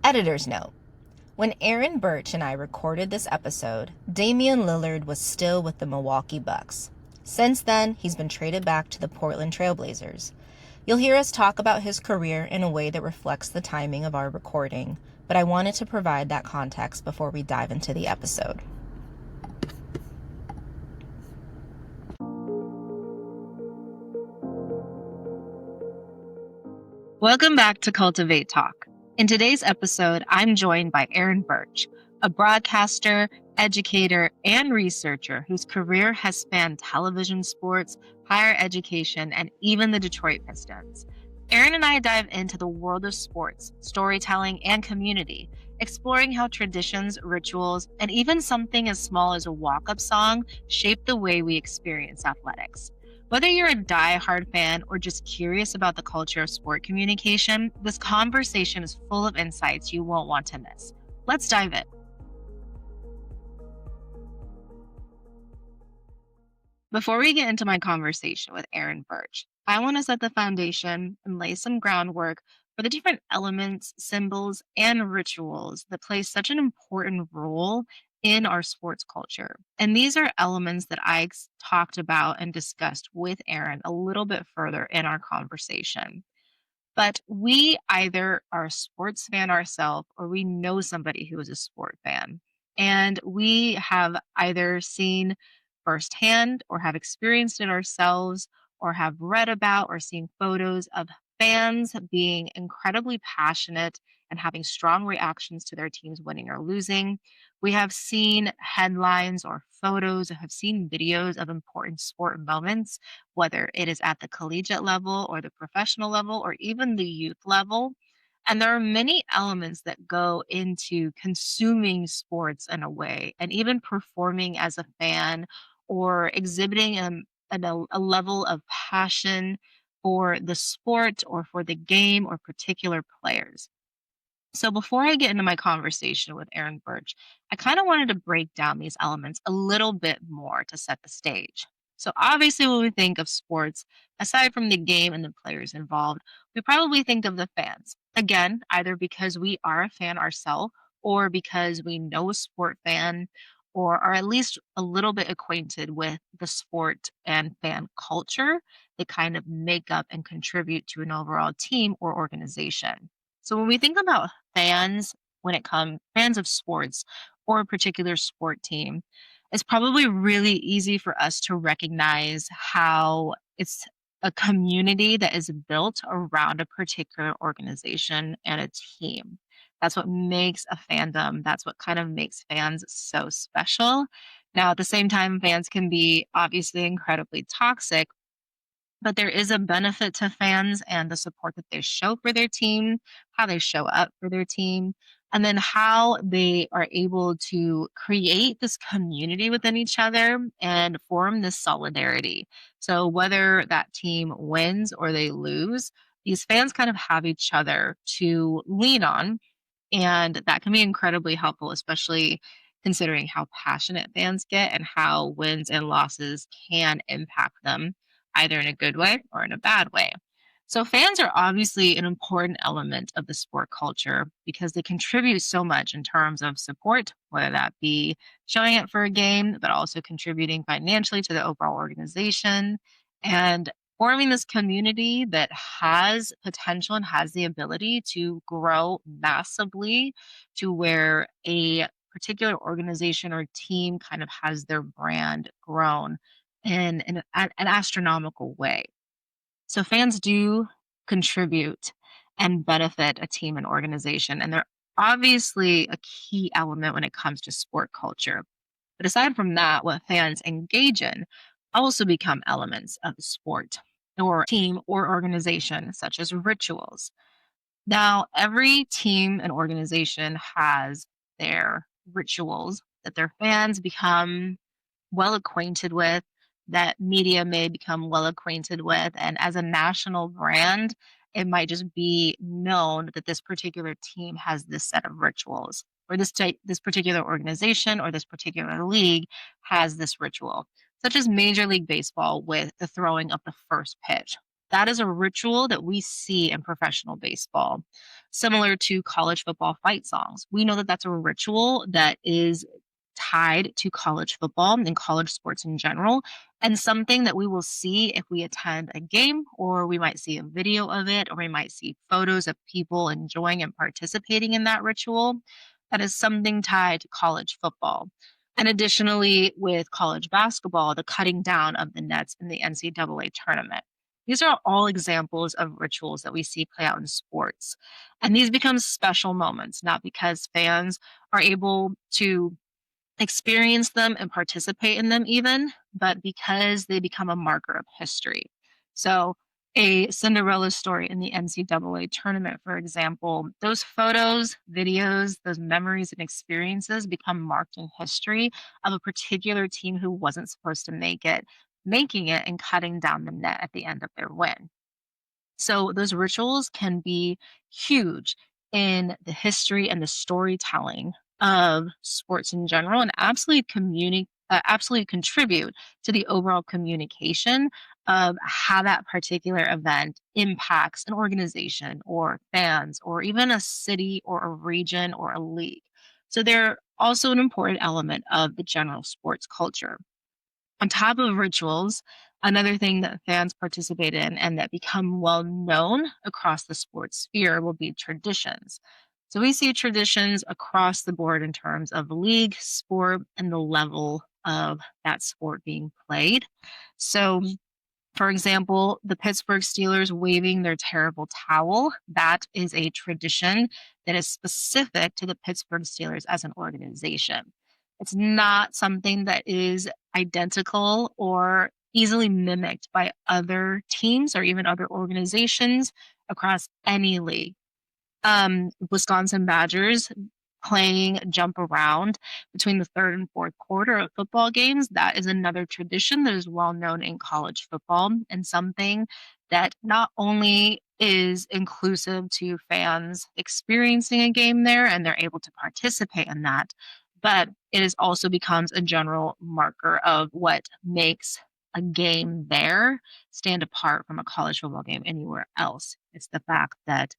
Editor's note. When Aaron Burtch and I recorded this episode, Damian Lillard was still with the Milwaukee Bucks. Since then, he's been traded back to the Portland Trail Blazers. You'll hear us talk about his career in a way that reflects the timing of our recording, but I wanted to provide that context before we dive into the episode. Welcome back to Cultivate Talk. In today's episode, I'm joined by Aaron Burtch, a broadcaster, educator, and researcher whose career has spanned television, sports, higher education, and even the Detroit Pistons. Aaron and I dive into the world of sports, storytelling, and community, exploring how traditions, rituals, and even something as small as a walk-up song shape the way we experience athletics. Whether you're a die-hard fan or just curious about the culture of sport communication, this conversation is full of insights you won't want to miss. Let's dive in. Before we get into my conversation with Aaron Burtch, I want to set the foundation and lay some groundwork for the different elements, symbols, and rituals that play such an important role in our sports culture. And these are elements that I talked about and discussed with Aaron a little bit further in our conversation. But we either are a sports fan ourselves or we know somebody who is a sport fan. And we have either seen firsthand or have experienced it ourselves or have read about or seen photos of fans being incredibly passionate and having strong reactions to their teams winning or losing. We have seen headlines or photos, have seen videos of important sport moments, whether it is at the collegiate level or the professional level or even the youth level. And there are many elements that go into consuming sports in a way and even performing as a fan or exhibiting a level of passion for the sport or for the game or particular players. So before I get into my conversation with Aaron Burch, I kind of wanted to break down these elements a little bit more to set the stage. So obviously when we think of sports, aside from the game and the players involved, we probably think of the fans. Again, either because we are a fan ourselves or because we know a sport fan or are at least a little bit acquainted with the sport and fan culture that kind of make up and contribute to an overall team or organization. So when we think about fans, when it comes fans of sports or a particular sport team, it's probably really easy for us to recognize how it's a community that is built around a particular organization and a team. That's what makes a fandom. That's what kind of makes fans so special. Now, at the same time, fans can be obviously incredibly toxic, but there is a benefit to fans and the support that they show for their team, how they show up for their team, and then how they are able to create this community within each other and form this solidarity. So whether that team wins or they lose, these fans kind of have each other to lean on, and that can be incredibly helpful, especially considering how passionate fans get and how wins and losses can impact them, either in a good way or in a bad way. So, fans are obviously an important element of the sport culture because they contribute so much in terms of support, whether that be showing up for a game, but also contributing financially to the overall organization and forming this community that has potential and has the ability to grow massively to where a particular organization or team kind of has their brand grown in an astronomical way. So fans do contribute and benefit a team and organization, and they're obviously a key element when it comes to sport culture. But aside from that, what fans engage in also become elements of sport or team or organization, such as rituals. Now, every team and organization has their rituals that their fans become well acquainted with, that media may become well acquainted with. And as a national brand, it might just be known that this particular team has this set of rituals, or this particular organization or this particular league has this ritual, such as Major League Baseball with the throwing of the first pitch. That is a ritual that we see in professional baseball. similar to college football fight songs. We know that that's a ritual that is tied to college football and college sports in general, and something that we will see if we attend a game, or we might see a video of it, or we might see photos of people enjoying and participating in that ritual. That is something tied to college football. And additionally, with college basketball, the cutting down of the nets in the NCAA tournament. These are all examples of rituals that we see play out in sports. And these become special moments, not because fans are able to experience them and participate in them even, but because they become a marker of history. So, a Cinderella story in the NCAA tournament, for example, those photos, videos, those memories and experiences become marked in history of a particular team who wasn't supposed to make it, making it and cutting down the net at the end of their win. So those rituals can be huge in the history and the storytelling of sports in general, and absolutely contribute to the overall communication of how that particular event impacts an organization or fans or even a city or a region or a league. So they're also an important element of the general sports culture. On top of rituals, another thing that fans participate in and that become well known across the sports sphere will be traditions. So we see traditions across the board in terms of league, sport, and the level of that sport being played. So for example, the Pittsburgh Steelers waving their terrible towel, that is a tradition that is specific to the Pittsburgh Steelers as an organization. It's not something that is identical or easily mimicked by other teams or even other organizations across any league. Wisconsin Badgers playing jump around between the third and fourth quarter of football games. That is another tradition that is well known in college football and something that not only is inclusive to fans experiencing a game there and they're able to participate in that, but it is also becomes a general marker of what makes a game there stand apart from a college football game anywhere else. It's the fact that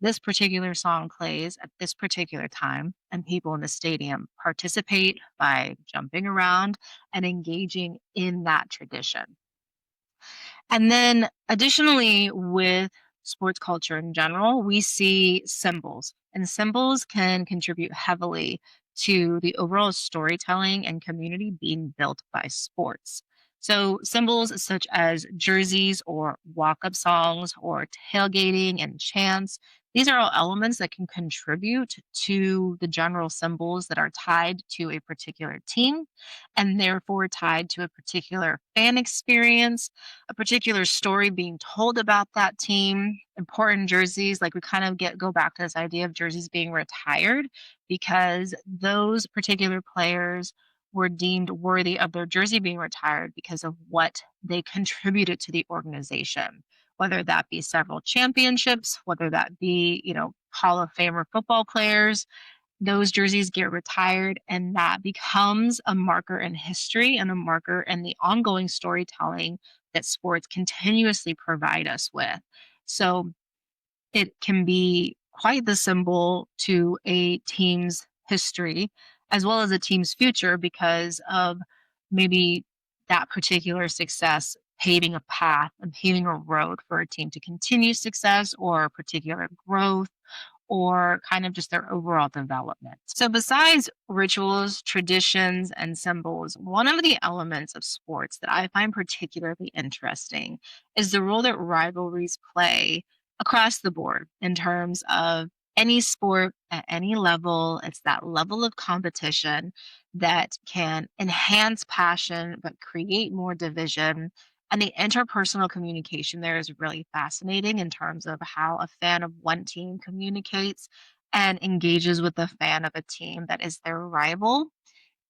this particular song plays at this particular time, and people in the stadium participate by jumping around and engaging in that tradition. And then additionally, with sports culture in general, we see symbols, and symbols can contribute heavily to the overall storytelling and community being built by sports. So, symbols such as jerseys or walk up songs or tailgating and chants, these are all elements that can contribute to the general symbols that are tied to a particular team and therefore tied to a particular fan experience, a particular story being told about that team, important jerseys, like we kind of get go back to this idea of jerseys being retired because those particular players were deemed worthy of their jersey being retired because of what they contributed to the organization, whether that be several championships, whether that be, Hall of Famer football players, those jerseys get retired and that becomes a marker in history and a marker in the ongoing storytelling that sports continuously provide us with. So it can be quite the symbol to a team's history as well as a team's future because of maybe that particular success paving a path and paving a road for a team to continue success or particular growth or kind of just their overall development. So, besides rituals, traditions, and symbols, one of the elements of sports that I find particularly interesting is the role that rivalries play across the board in terms of any sport at any level. It's that level of competition that can enhance passion but create more division, and the interpersonal communication there is really fascinating in terms of how a fan of one team communicates and engages with a fan of a team that is their rival.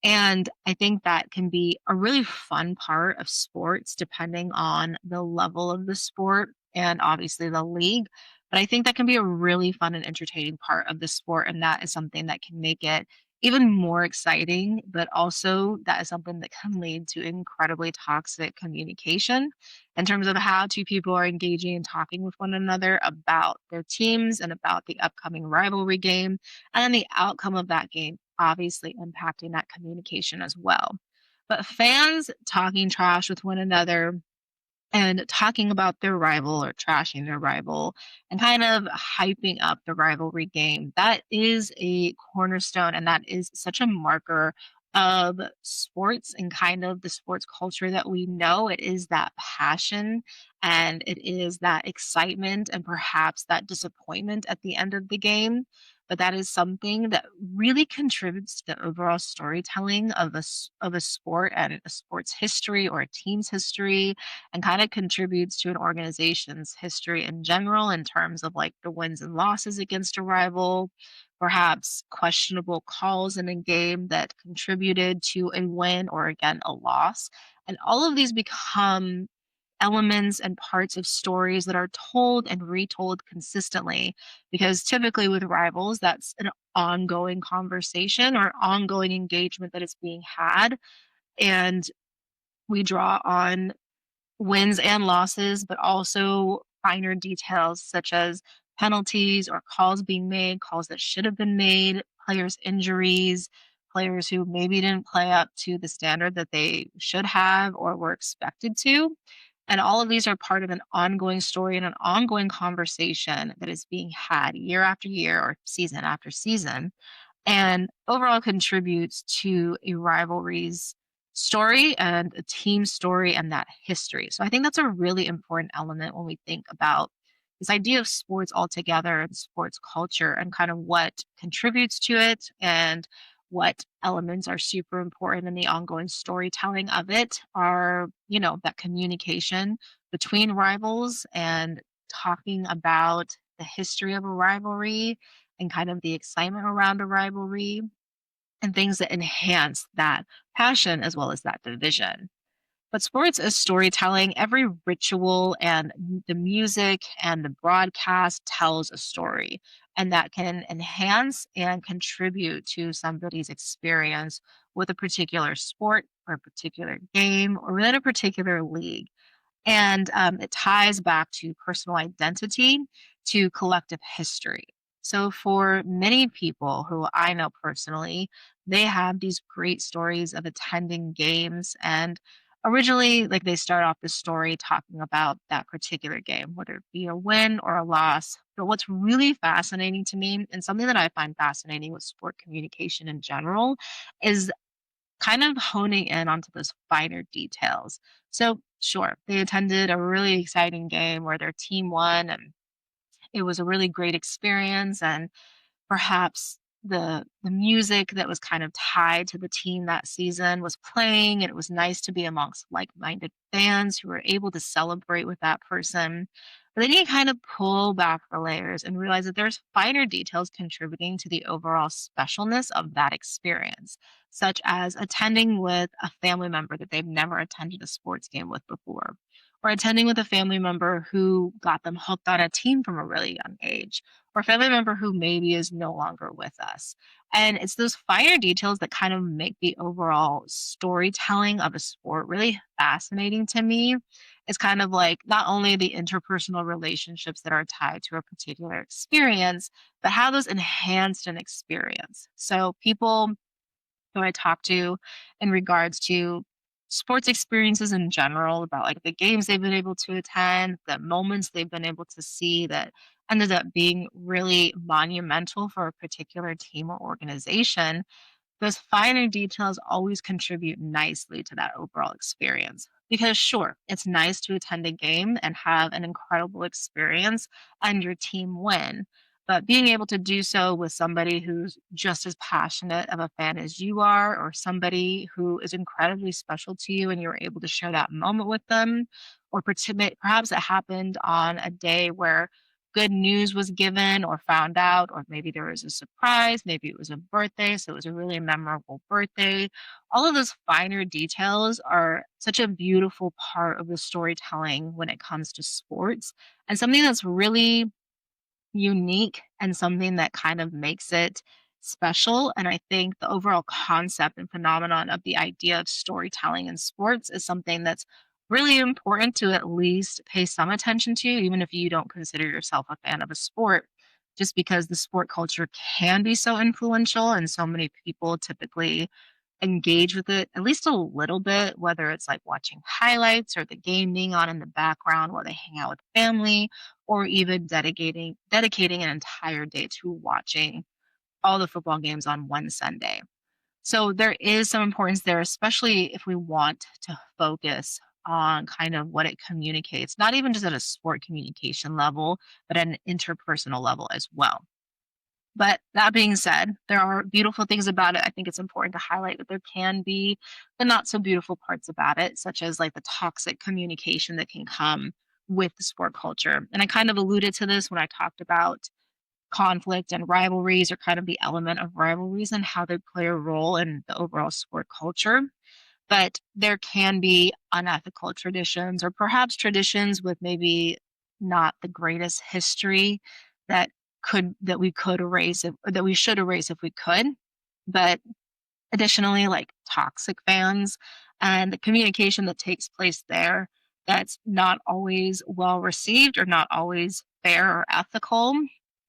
And I think that can be a really fun part of sports, depending on the level of the sport and obviously the league. But I think that can be a really fun and entertaining part of the sport. And that is something that can make it even more exciting, but also that is something that can lead to incredibly toxic communication in terms of how two people are engaging and talking with one another about their teams and about the upcoming rivalry game, and then the outcome of that game obviously impacting that communication as well. But fans talking trash with one another and talking about their rival or trashing their rival and kind of hyping up the rivalry game. That is a cornerstone and that is such a marker of sports and kind of the sports culture that we know. It is that passion and it is that excitement and perhaps that disappointment at the end of the game. But that is something that really contributes to the overall storytelling of of a sport and a sport's history or a team's history, and kind of contributes to an organization's history in general in terms of like the wins and losses against a rival, perhaps questionable calls in a game that contributed to a win or again a loss. And all of these become elements and parts of stories that are told and retold consistently because typically with rivals that's an ongoing conversation or ongoing engagement that is being had, and we draw on wins and losses, but also finer details such as penalties or calls being made, calls that should have been made, players' injuries, players who maybe didn't play up to the standard that they should have or were expected to. And all of these are part of an ongoing story and an ongoing conversation that is being had year after year or season after season and overall contributes to a rivalry's story and a team story and that history. So I think that's a really important element when we think about this idea of sports altogether and sports culture and kind of what contributes to it and what elements are super important in the ongoing storytelling of it are, that communication between rivals and talking about the history of a rivalry and kind of the excitement around a rivalry and things that enhance that passion as well as that division. But sports is storytelling. Every ritual and the music and the broadcast tells a story, and that can enhance and contribute to somebody's experience with a particular sport or a particular game or within a particular league. And it ties back to personal identity, to collective history. So, for many people who I know personally, they have these great stories of attending games. And originally, like they start off the story talking about that particular game, whether it be a win or a loss. But what's really fascinating to me, and something that I find fascinating with sport communication in general, is kind of honing in onto those finer details. So, sure, they attended a really exciting game where their team won and it was a really great experience and perhaps the music that was kind of tied to the team that season was playing and it was nice to be amongst like-minded fans who were able to celebrate with that person. But then you kind of pull back the layers and realize that there's finer details contributing to the overall specialness of that experience, such as attending with a family member that they've never attended a sports game with before, or attending with a family member who got them hooked on a team from a really young age, or a family member who maybe is no longer with us. And it's those finer details that kind of make the overall storytelling of a sport really fascinating to me. It's kind of like not only the interpersonal relationships that are tied to a particular experience, but how those enhanced an experience. So people who I talk to in regards to sports experiences in general, about like the games they've been able to attend, the moments they've been able to see that ended up being really monumental for a particular team or organization. Those finer details always contribute nicely to that overall experience. Because, sure, it's nice to attend a game and have an incredible experience and your team win. But being able to do so with somebody who's just as passionate of a fan as you are, or somebody who is incredibly special to you and you're able to share that moment with them, or perhaps it happened on a day where good news was given or found out, or maybe there was a surprise, maybe it was a birthday, so it was a really memorable birthday. All of those finer details are such a beautiful part of the storytelling when it comes to sports, and something that's really unique and something that kind of makes it special. And I think the overall concept and phenomenon of the idea of storytelling in sports is something that's really important to at least pay some attention to, even if you don't consider yourself a fan of a sport, just because the sport culture can be so influential and so many people typically engage with it at least a little bit, whether it's like watching highlights or the game being on in the background while they hang out with family, or even dedicating an entire day to watching all the football games on one Sunday. So there is some importance there, especially if we want to focus on kind of what it communicates, not even just at a sport communication level, but at an interpersonal level as well. But that being said, there are beautiful things about it. I think it's important to highlight that there can be the not so beautiful parts about it, such as like the toxic communication that can come with the sport culture. And I kind of alluded to this when I talked about conflict and rivalries, or kind of the element of rivalries and how they play a role in the overall sport culture. But there can be unethical traditions, or perhaps traditions with maybe not the greatest history that that we could erase if, or that we should erase if we could. But additionally, like toxic fans and the communication that takes place there that's not always well received or not always fair or ethical,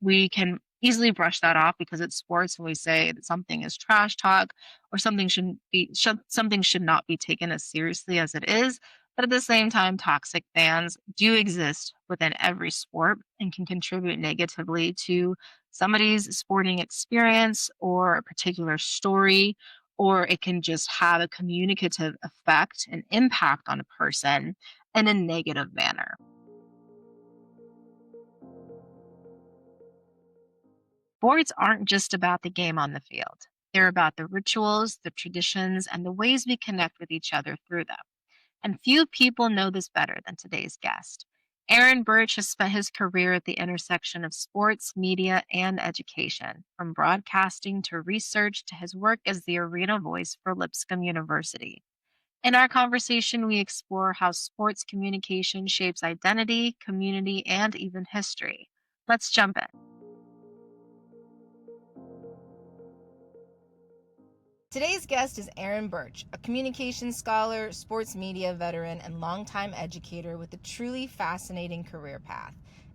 we can easily brush that off because it's sports and we say that something is trash talk or something should not be taken as seriously as it is. But at the same time, toxic fans do exist within every sport and can contribute negatively to somebody's sporting experience or a particular story, or it can just have a communicative effect and impact on a person in a negative manner. Sports aren't just about the game on the field. They're about the rituals, the traditions, and the ways we connect with each other through them. And few people know this better than today's guest. Aaron Burtch has spent his career at the intersection of sports, media, and education, from broadcasting to research to his work as the arena voice for Lipscomb University. In our conversation, we explore how sports communication shapes identity, community, and even history. Let's jump in. Today's guest is Aaron Burtch, a communications scholar, sports media veteran, and longtime educator with a truly fascinating career path.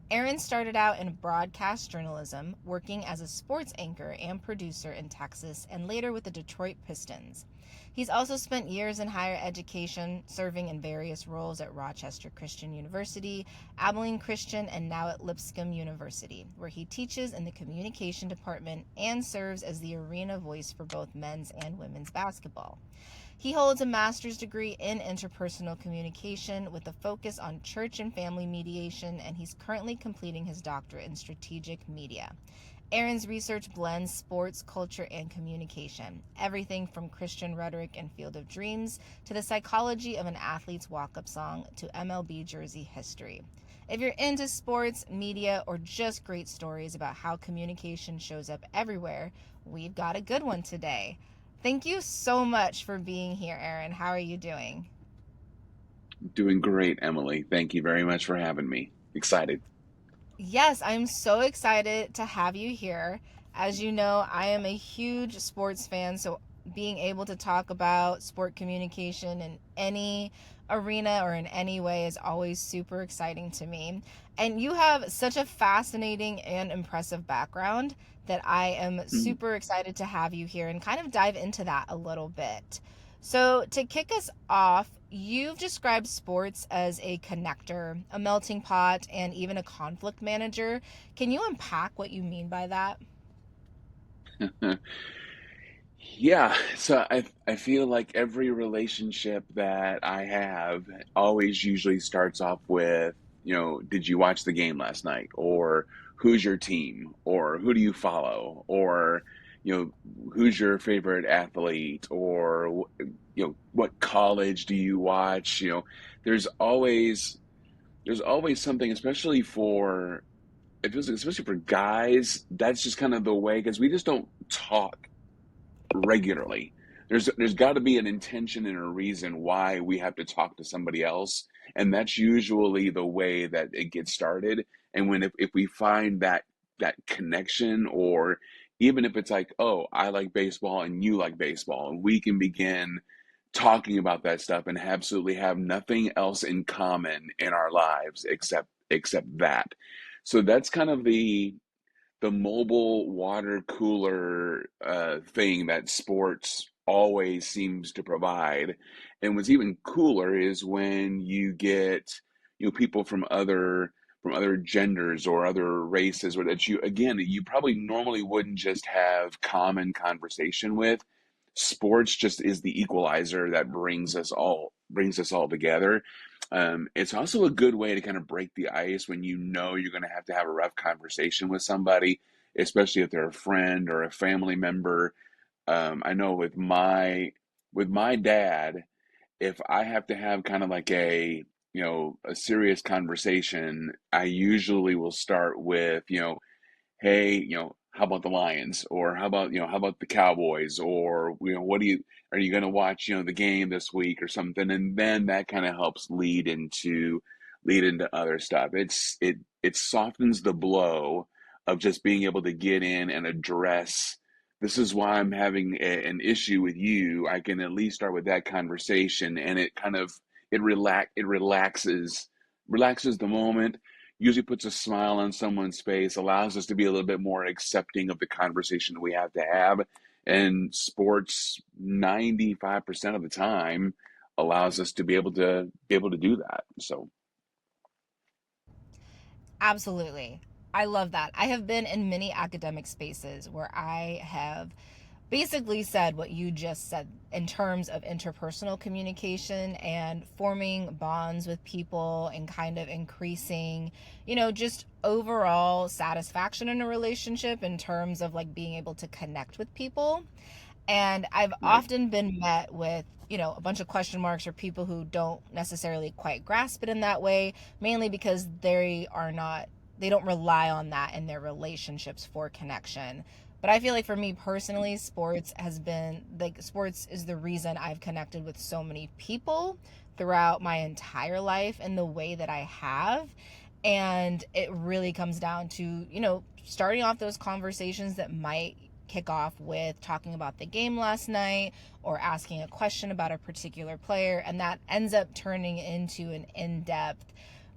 Aaron started out in broadcast journalism, working as a sports anchor and producer in Texas, and later with the Detroit Pistons. He's also spent years in higher education, serving in various roles at Rochester Christian University, Abilene Christian, and now at Lipscomb University, where he teaches in the communication department and serves as the arena voice for both men's and women's basketball. He holds a master's degree in interpersonal communication with a focus on church and family mediation, and he's currently completing his doctorate in strategic media. Aaron's research blends sports, culture, and communication, everything from Christian rhetoric and Field of Dreams to the psychology of an athlete's walk-up song to MLB jersey history. If you're into sports, media, or just great stories about how communication shows up everywhere, we've got a good one today. Thank you so much for being here, Aaron. How are you doing? Doing great, Emily. Thank you very much for having me. Excited. Yes, I'm so excited to have you here. As you know, I am a huge sports fan, so being able to talk about sport communication in any arena or in any way is always super exciting to me. And you have such a fascinating and impressive background that I am Mhm. super excited to have you here and kind of dive into that a little bit. So, to kick us off, you've described sports as a connector, a melting pot, and even a conflict manager. Can you unpack what you mean by that? Yeah, so I feel like every relationship that I have always usually starts off with, did you watch the game last night? Or who's your team? Or who do you follow? Or, who's your favorite athlete? Or, what college do you watch? There's always there's always something, especially for it feels like, especially for guys, that's just kind of the way because we just don't talk regularly. There's got to be an intention and a reason why we have to talk to somebody else, and that's usually the way that it gets started. And if we find that connection or even if it's like, oh, I like baseball and you like baseball, and we can begin talking about that stuff and absolutely have nothing else in common in our lives except that. So that's kind of the mobile water cooler thing that sports always seems to provide. And what's even cooler is when you get, people from other genders or other races, or that you, again, you probably normally wouldn't just have common conversation with. Sports just is the equalizer that brings us all together. It's also a good way to kind of break the ice when you know you're going to have a rough conversation with somebody, especially if they're a friend or a family member. I know with my dad, if I have to have kind of like a serious conversation, I usually will start with, hey, how about the Lions, or how about the Cowboys, or what are you going to watch, the game this week or something, and then that kind of helps lead into other stuff. It softens the blow of just being able to get in and address. This is why I'm having an issue with you. I can at least start with that conversation, and it relaxes the moment, usually puts a smile on someone's face, allows us to be a little bit more accepting of the conversation that we have to have. And sports, 95% of the time, allows us to be able to do that. So, Absolutely. I love that. I have been in many academic spaces where I have basically said what you just said in terms of interpersonal communication and forming bonds with people and kind of increasing, just overall satisfaction in a relationship in terms of like being able to connect with people. And I've right, often been met with, a bunch of question marks or people who don't necessarily quite grasp it in that way, mainly because they don't rely on that in their relationships for connection. But I feel like for me personally, sports is the reason I've connected with so many people throughout my entire life in the way that I have. And it really comes down to, starting off those conversations that might kick off with talking about the game last night or asking a question about a particular player. And that ends up turning into an in depth,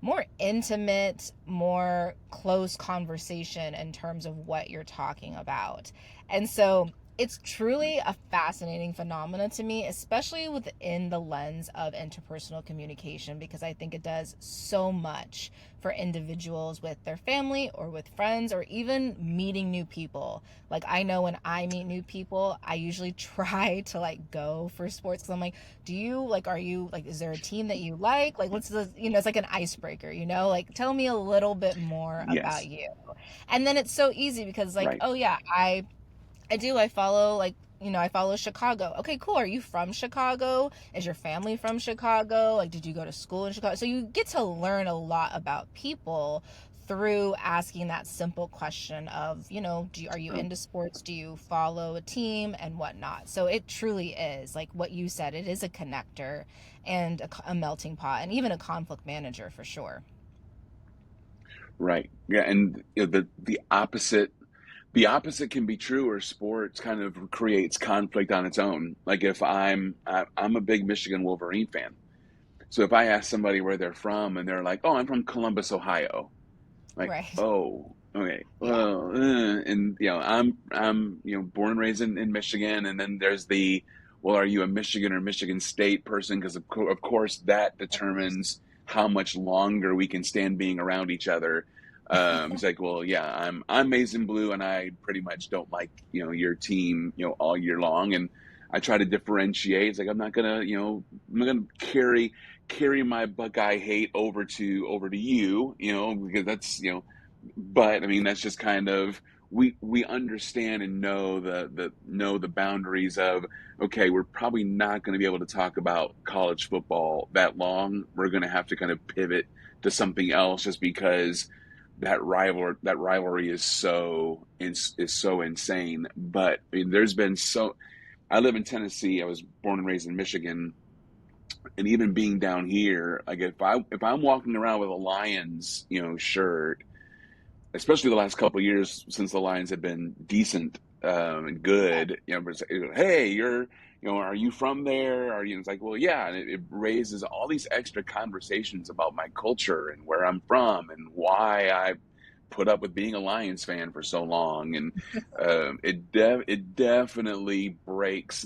more intimate, more close conversation in terms of what you're talking about. And so it's truly a fascinating phenomena to me, especially within the lens of interpersonal communication, because I think it does so much for individuals with their family or with friends or even meeting new people. Like, I know when I meet new people, I usually try to like go for sports because I'm like, do you like, are you like, is there a team that you like? What's it's like an icebreaker, like tell me a little bit more about yes, you. And then it's so easy because like, right. oh yeah, I do. I follow like I follow Chicago. Okay, cool. Are you from Chicago? Is your family from Chicago? Like, did you go to school in Chicago? So you get to learn a lot about people through asking that simple question of, are you True. into sports? Do you follow a team and whatnot? So it truly is like what you said. It is a connector and a melting pot and even a conflict manager for sure. Right. Yeah, and the opposite can be true, or sports kind of creates conflict on its own. Like if I'm a big Michigan Wolverine fan. So if I ask somebody where they're from and they're like, "Oh, I'm from Columbus, Ohio." Like, Right. oh, okay. Yeah. Well, and I'm born and raised in Michigan, and then there's well, are you a Michigan or Michigan State person? Because of course that Of course. determines how much longer we can stand being around each other. It's like, well, yeah, I'm maize and blue, and I pretty much don't like your team all year long, and I try to differentiate. It's like I'm not gonna carry my Buckeye hate over to you, because that's but I mean that's just kind of we understand and know the boundaries of, okay, we're probably not going to be able to talk about college football that long. We're going to have to kind of pivot to something else just because that rivalry is so insane. But I mean, I live in Tennessee. I was born and raised in Michigan, and even being down here, like if I'm walking around with a Lions shirt, especially the last couple of years since the Lions have been decent, good, but hey, are you from there? Are you? It's like, well, yeah, and it raises all these extra conversations about my culture and where I'm from and why I put up with being a Lions fan for so long, and it definitely breaks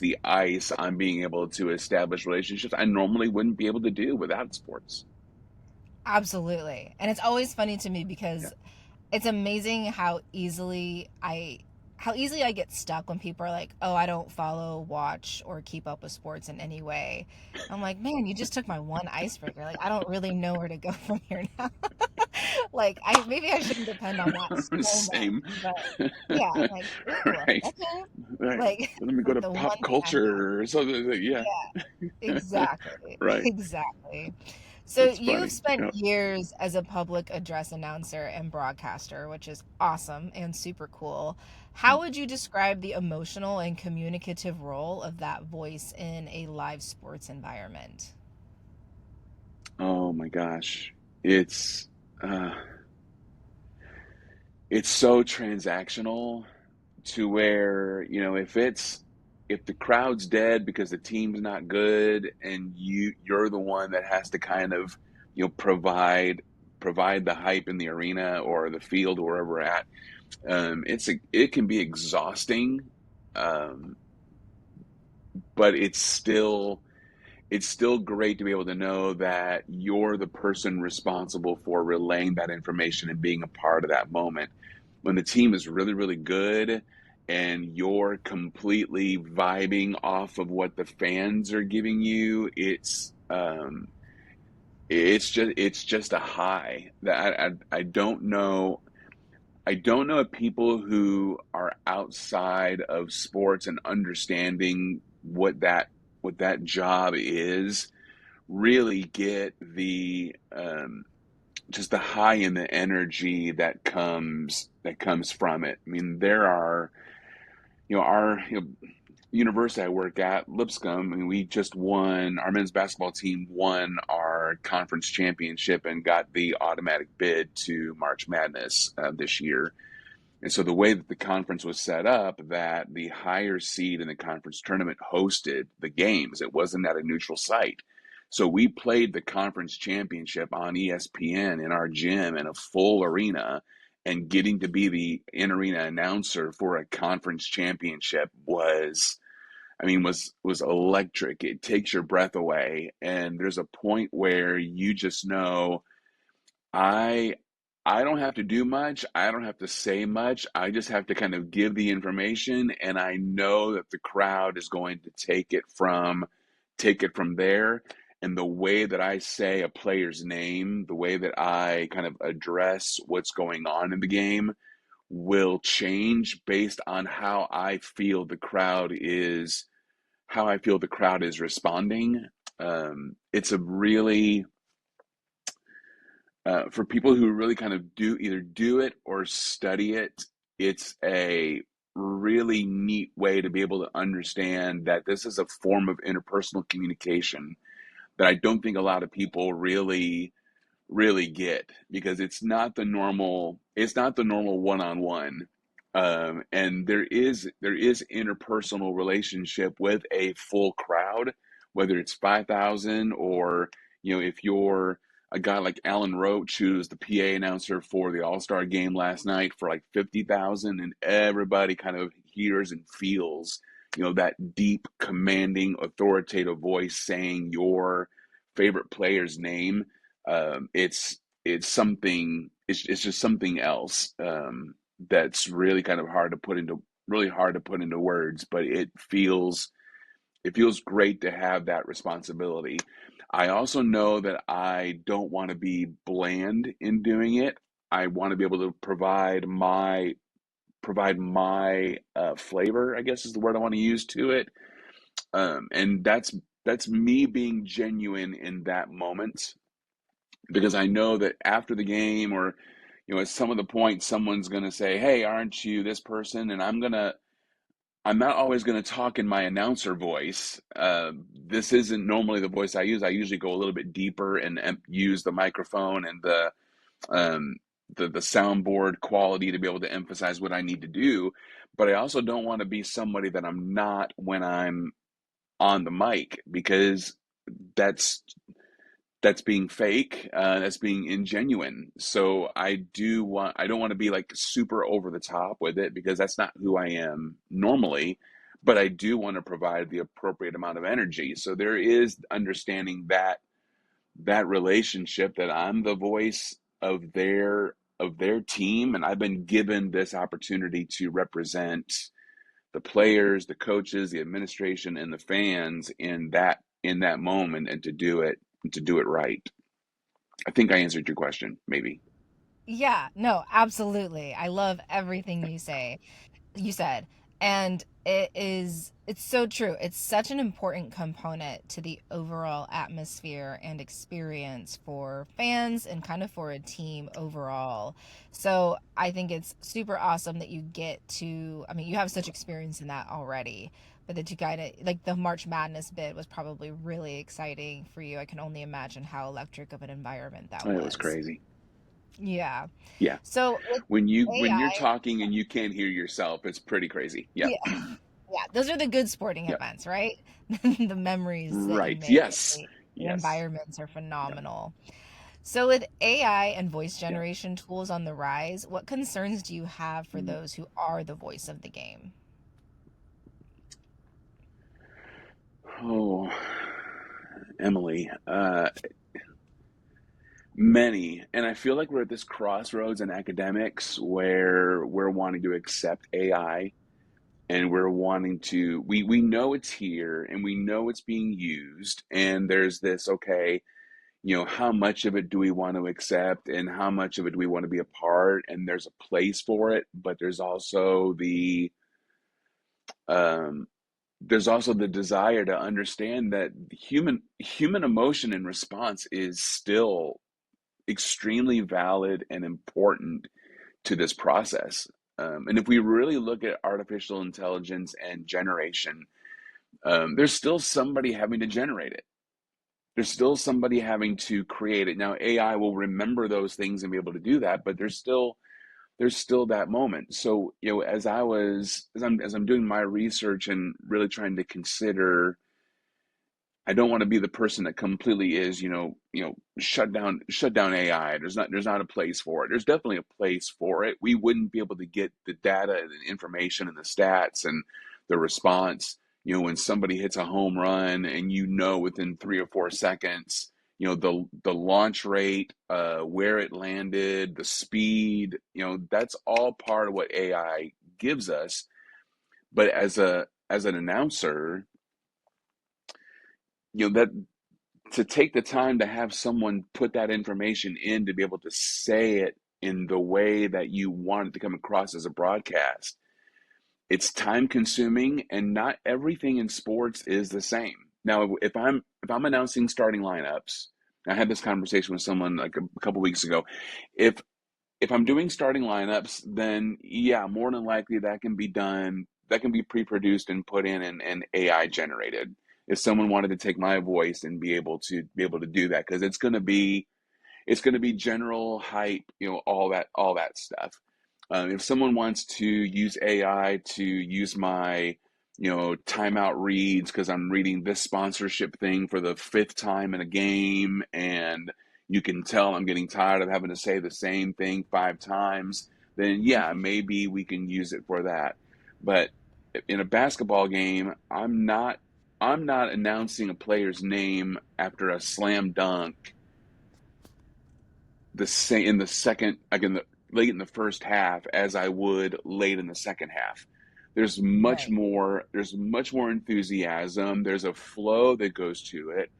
the ice on being able to establish relationships I normally wouldn't be able to do without sports. Absolutely. And it's always funny to me Yeah. because it's amazing how easily I get stuck when people are like, "Oh, I don't follow, watch, or keep up with sports in any way." I'm like, "Man, you just took my one icebreaker. Like, I don't really know where to go from here now." Like, I maybe I shouldn't depend on that so much, Same. but yeah, I'm like, "Ooh, Right. okay." Right. Like Let me go to the one pop thing I have. culture or something. Yeah. Yeah, exactly. Right. Exactly. So That's you've funny. spent Yeah. years as a public address announcer and broadcaster, which is awesome and super cool. How would you describe the emotional and communicative role of that voice in a live sports environment? Oh my gosh. It's uh it's so transactional to where, if the crowd's dead because the team's not good and you're the one that has to kind of, provide the hype in the arena or the field or wherever we're at. It can be exhausting. Um, but it's still great to be able to know that you're the person responsible for relaying that information and being a part of that moment. When the team is really, really good and you're completely vibing off of what the fans are giving you, it's just a high that I don't know. I don't know if people who are outside of sports and understanding what that job is really get the just the high in the energy that comes from it. I mean, there are our university I work at, Lipscomb, and we just won. Our men's basketball team won our conference championship and got the automatic bid to March Madness this year. And so the way that the conference was set up, that the higher seed in the conference tournament hosted the games. It wasn't at a neutral site. So we played the conference championship on ESPN in our gym in a full arena, and getting to be the in-arena announcer for a conference championship was electric. It takes your breath away, and there's a point where you just know I I don't have to do much. I don't have to say much. I just have to kind of give the information, and I know that the crowd is going to take it from there. And the way that I say a player's name, the way that I kind of address what's going on in the game will change based on how I feel the crowd is responding. It's a really for people who really kind of do it or study it, it's a really neat way to be able to understand that this is a form of interpersonal communication that I don't think a lot of people really get, because it's not the normal one-on-one. And there is interpersonal relationship with a full crowd, whether it's 5,000 or if you're a guy like Alan Roach, who's the PA announcer for the All-Star game last night for like 50,000, and everybody kind of hears and feels that deep, commanding, authoritative voice saying your favorite player's name. It's just something else, that's really hard to put into words, but it feels great to have that responsibility. I also know that I don't want to be bland in doing it. I want to be able to provide my flavor, I guess is the word I want to use to it. And that's me being genuine in that moment, because I know that after the game, or at some of the points, someone's going to say, "Hey, aren't you this person?" And I'm not always going to talk in my announcer voice. This isn't normally the voice I use. I usually go a little bit deeper and use the microphone and the the soundboard quality to be able to emphasize what I need to do, but I also don't want to be somebody that I'm not when I'm on the mic, because that's that's being fake, that's being ingenuine. So I don't want to be like super over the top with it, because that's not who I am normally. But I do want to provide the appropriate amount of energy. So there is understanding that relationship, that I'm the voice of their team, and I've been given this opportunity to represent the players, the coaches, the administration, and the fans in that moment, and to do it right. I think I answered your question, maybe. Yeah, no, absolutely. I love everything you said. And it's so true. It's such an important component to the overall atmosphere and experience for fans and kind of for a team overall. So I think it's super awesome that you get to, I mean, you have such experience in that already, but that you kind of, like the March Madness bit was probably really exciting for you. I can only imagine how electric of an environment that It was was. crazy. Yeah. Yeah. So with When you're AI, talking and you can't hear yourself, it's pretty crazy. Yeah. yeah, yeah, those are the good sporting Yeah. events, right? The memories that you Right. make, Yes. the Yes. environments are Yeah. phenomenal. So, with AI and voice Yeah. generation tools on the rise, what concerns do you have for Mm. those who are the voice of the game? Oh, Emily, many. And I feel like we're at this crossroads in academics where we're wanting to accept AI, and we're wanting to we know it's here and we know it's being used, and there's this, okay, how much of it do we want to accept, and how much of it do we want to be a part, and there's a place for it, but um there's also the desire to understand that human emotion and response is still extremely valid and important to this process. And if we really look at artificial intelligence and generation, there's still somebody having to generate it. There's still somebody having to create it. Now, AI will remember those things and be able to do that, but there's still that moment. So, as I'm doing my research and really trying to consider, I don't want to be the person that completely is, shut down AI. There's not a place for it. There's definitely a place for it. We wouldn't be able to get the data and the information and the stats and the response, when somebody hits a home run, and within 3 or 4 seconds, the launch rate, where it landed, the speed, that's all part of what AI gives us. But as an announcer, that to take the time to have someone put that information in, to be able to say it in the way that you want it to come across as a broadcast, it's time consuming, and not everything in sports is the same. Now, if I'm announcing starting lineups, I had this conversation with someone like a couple weeks ago. If if I'm doing starting lineups, then yeah, more than likely that can be done, that can be pre-produced and put in and AI generated. If someone wanted to take my voice and be able to do that, because it's going to be general hype, all that stuff. If someone wants to use AI to use my, timeout reads, because I'm reading this sponsorship thing for the fifth time in a game, and you can tell I'm getting tired of having to say the same thing 5 times, then yeah, maybe we can use it for that. But in a basketball game, I'm not announcing a player's name after a slam dunk the same in the second, like in the late in the first half, as I would late in the second half. Right. There's much more enthusiasm. There's a flow that goes to it.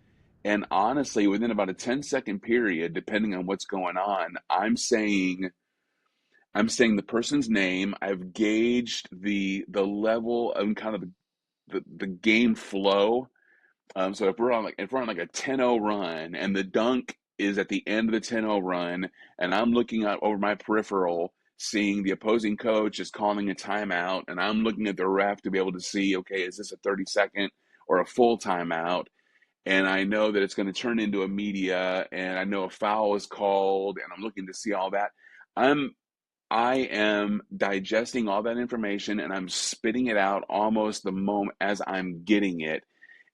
And honestly, within about a 10-second period, depending on what's going on, I'm saying the person's name. I've gauged the level of kind of the game flow. So if we're on like a 10-0 run, and the dunk is at the end of the 10-0 run, and I'm looking out over my peripheral, seeing the opposing coach is calling a timeout, and I'm looking at the ref to be able to see, okay, is this a 30-second or a full timeout? And I know that it's going to turn into a media, and I know a foul is called, and I'm looking to see all that. I'm I am digesting all that information and I'm spitting it out almost the moment as I'm getting it.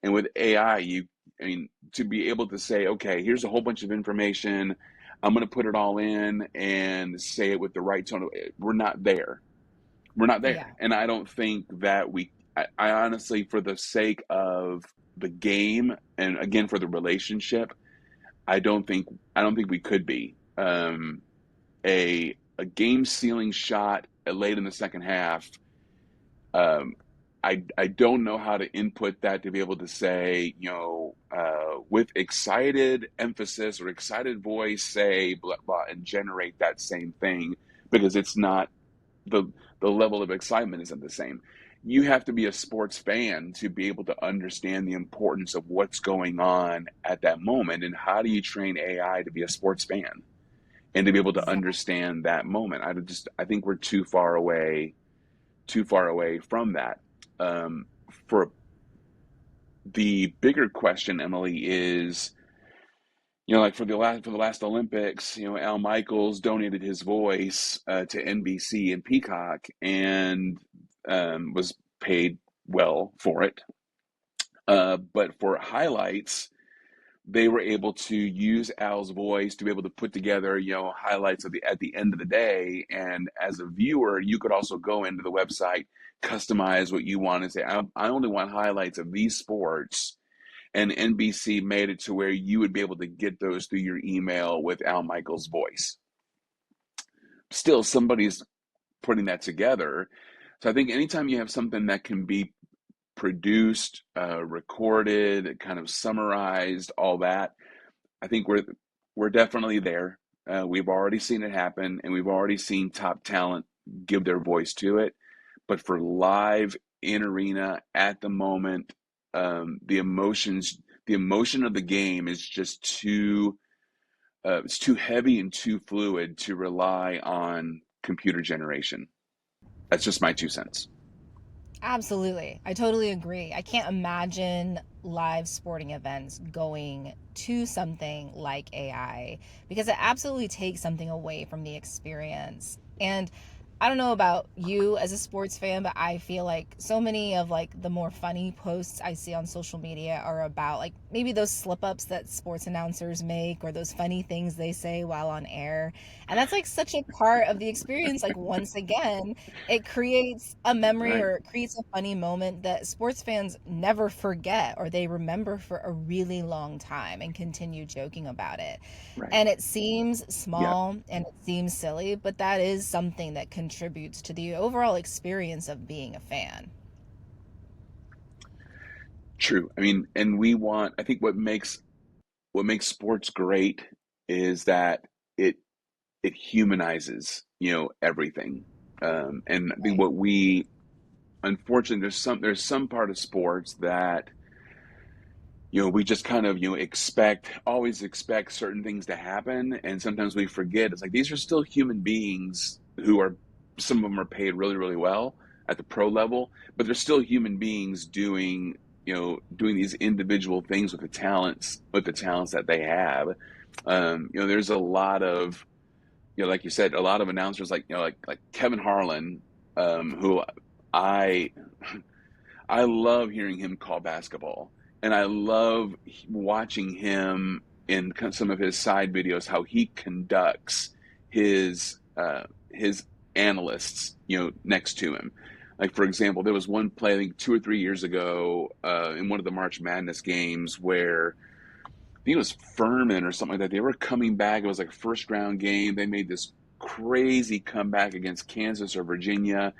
And with AI, I mean, to be able to say, okay, here's a whole bunch of information. I'm going to put it all in and say it with the right tone. We're not there. We're not there. Yeah. And I don't think that I honestly, for the sake of the game and again, for the relationship, I don't think we could be. A game sealing shot late in the second half. Um, I don't know how to input that to be able to say, with excited emphasis or excited voice, say blah blah, and generate that same thing because it's not the the level of excitement isn't the same. You have to be a sports fan to be able to understand the importance of what's going on at that moment, and how do you train AI to be a sports fan and to be able to Exactly. understand that moment. I think we're too far away from that. For the bigger question, Emily, is like for the last Olympics, Al Michaels donated his voice to NBC and Peacock, and was paid well for it. But for highlights, they were able to use Al's voice to be able to put together, highlights at the end of the day. And as a viewer, you could also go into the website, customize what you want, and say, I only want highlights of these sports. And NBC made it to where you would be able to get those through your email with Al Michaels' voice. Still, somebody's putting that together. So I think anytime you have something that can be produced, recorded, kind of summarized, all that, I think we're definitely there. We've already seen it happen, and we've already seen top talent give their voice to it. But for live in arena at the moment, the emotion of the game is just it's too heavy and too fluid to rely on computer generation. That's just my 2 cents. Absolutely. I totally agree. I can't imagine live sporting events going to something like AI because it absolutely takes something away from the experience. And I don't know about you as a sports fan, but I feel like so many of like the more funny posts I see on social media are about like maybe those slip ups that sports announcers make or those funny things they say while on air. And that's like such a part of the experience. Like once again, it creates a memory Right, or it creates a funny moment that sports fans never forget or they remember for a really long time and continue joking about it. right. And it seems Yeah, small and it seems silly, but that is something that contributes to the overall experience of being a fan. true. I mean, and I think what makes sports great is that it it humanizes, everything. And I think Right. what we unfortunately there's some part of sports that we just kind of always expect certain things to happen, and sometimes we forget it's like these are still human beings who are some of them are paid really really well at the pro level, but they're still human beings doing these individual things with the talents that they have. There's a lot of like you said, a lot of announcers like Kevin Harlan, who I I love hearing him call basketball, and I love watching him in some of his side videos how he conducts his analysts, next to him. Like for example, there was one play I think 2 or 3 years ago in one of the March Madness games where I think it was Furman or something like that. They were coming back. It was like a first round game. They made this crazy comeback against Kansas or Virginia,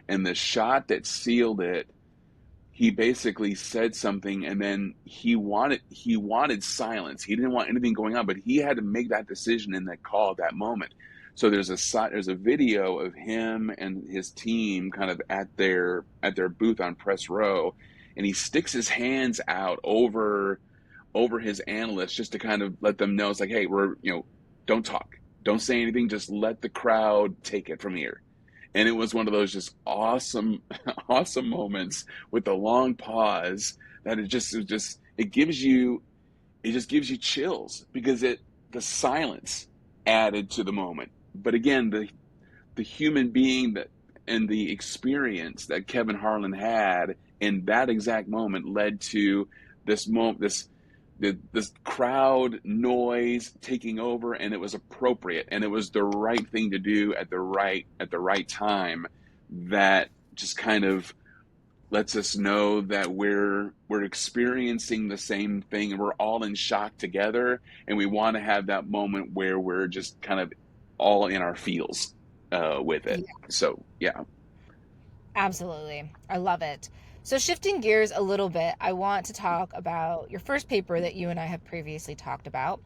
and the shot that sealed it, he basically said something, and then he wanted silence. He didn't want anything going on, but he had to make that decision in that call at that moment. So there's a video of him and his team kind of at their booth on press row, and he sticks his hands out over his analysts just to kind of let them know it's like, hey, don't talk, don't say anything, just let the crowd take it from here. And it was one of those just awesome awesome moments with the long pause that it just gives you chills because the silence added to the moment. but again, the human being that and the experience that Kevin Harlan had in that exact moment led to this moment, this crowd noise taking over, and it was appropriate, and it was the right thing to do at the right time. That just kind of lets us know that we're experiencing the same thing, and we're all in shock together, and we want to have that moment where we're just kind of all in our feels with it. Yeah, So yeah. absolutely. I love it. So, shifting gears a little bit, I want to talk about your first paper that you and I have previously talked about.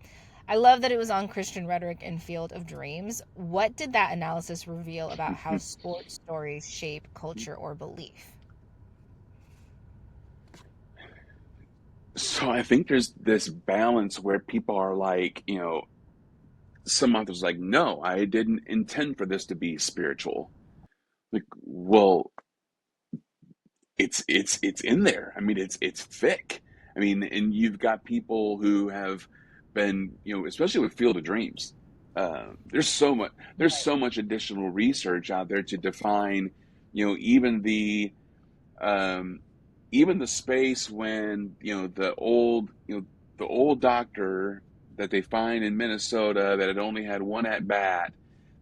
I love that it was on Christian rhetoric and field of dreams. What did that analysis reveal about how sports stories shape culture or belief? So I think there's this balance where people are like, some authors are like, no, I didn't intend for this to be spiritual. Like, well, it's in there. I mean, it's thick. I mean, and you've got people who have been, especially with Field of Dreams. There's so much. There's so much additional research out there to define, even um, even the space when the old doctor that they find in Minnesota that had only had one at bat.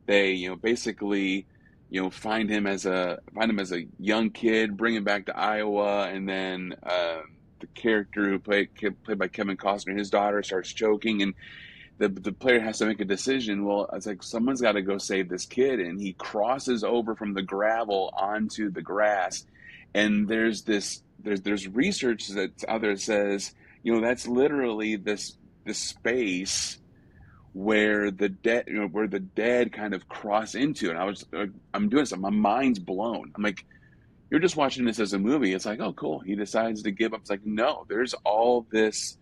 They basically find him as a young kid, bring him back to Iowa, and then the character who played by Kevin Costner, his daughter starts choking, and the player has to make a decision. Well, it's like someone's got to go save this kid, and he crosses over from the gravel onto the grass, and there's research that's out there that says that's literally this space where the dead kind of cross into. And I'm doing something, my mind's blown. I'm like, you're just watching this as a movie. It's like, oh cool, he decides to give up. It's like, no, there's all this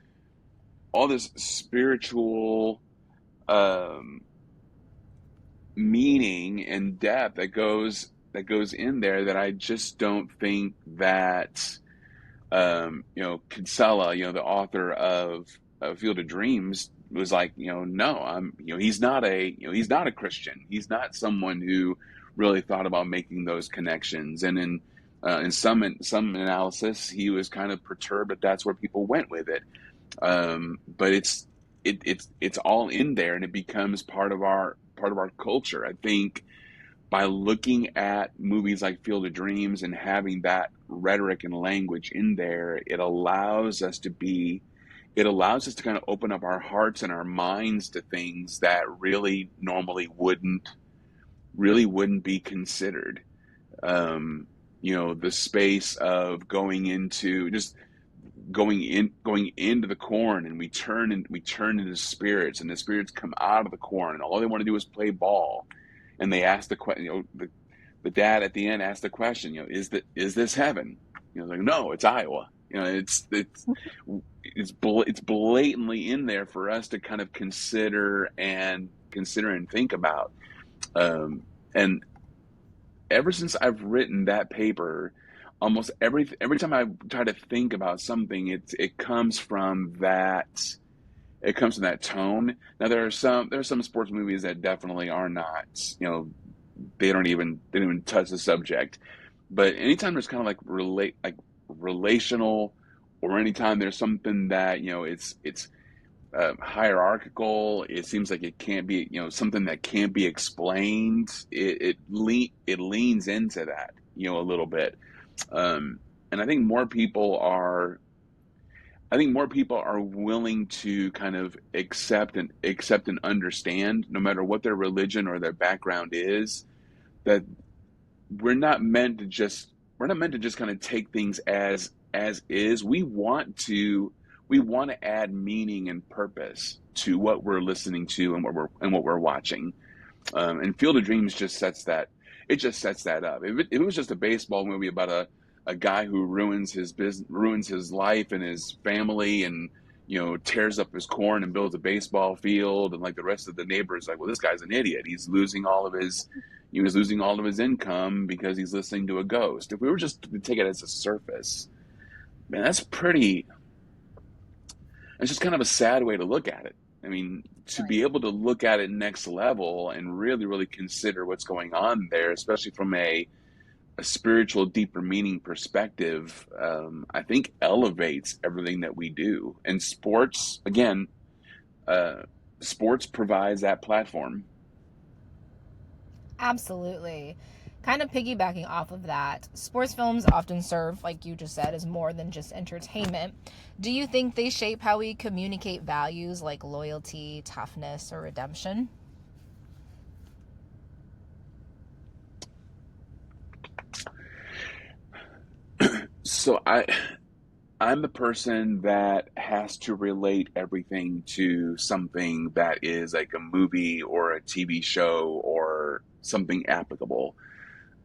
spiritual um meaning and depth that goes in there that I just don't think that Kinsella, the author of Field of Dreams, was like, no, he's not a Christian. He's not someone who really thought about making those connections. And in some analysis, he was kind of perturbed that that's where people went with it. But it's all in there, and it becomes part of our culture. I think by looking at movies like Field of Dreams and having that rhetoric and language in there, it allows us to kind of open up our hearts and our minds to things that normally wouldn't be considered. The space of going into the corn, and we turn into spirits, and the spirits come out of the corn, and all they want to do is play ball. And they ask the question, the dad at the end asked the question, is this heaven? Like, no, it's Iowa. It's blatantly in there for us to kind of consider and think about. And ever since I've written that paper, almost every time I try to think about something, it comes from that tone. Now there are some sports movies that definitely are not, they don't even touch the subject. But anytime there's kind of like relational, or anytime there's something that it's hierarchical, it seems like it can't be, something that can't be explained. It leans into that, a little bit. And I think more people are willing to kind of accept and understand, no matter what their religion or their background is, that we're not meant to just kind of take things as is. We want to add meaning and purpose to what we're listening to and what we're watching. And Field of Dreams just sets that. It just sets that up. If it was just a baseball movie about a guy who ruins his life and his family, and tears up his corn and builds a baseball field, and like the rest of the neighbors, like, well, this guy's an idiot. He was losing all of his income because he's listening to a ghost. If we were just to take it as a surface, man, it's just kind of a sad way to look at it. I mean, to be able to look at it next level and really, really consider what's going on there, especially from a spiritual, deeper meaning perspective, I think elevates everything that we do. And sports, again, uh, sports provides that platform. Absolutely. Kind of piggybacking off of that, sports films often serve, like you just said, as more than just entertainment. Do you think they shape how we communicate values like loyalty, toughness, or redemption? So I'm the person that has to relate everything to something that is like a movie or a TV show or something applicable.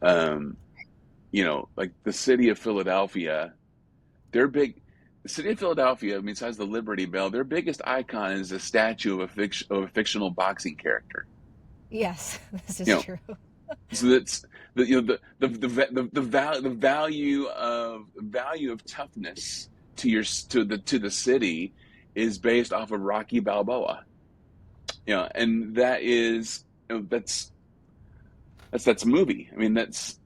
Um, like the city of Philadelphia, their big the city of Philadelphia, besides the Liberty Bell, their biggest icon is a statue of a fictional boxing character. Yes, this You is know, true. so that's the value of toughness to the city is based off of Rocky Balboa. And that is that's a movie. I mean, that's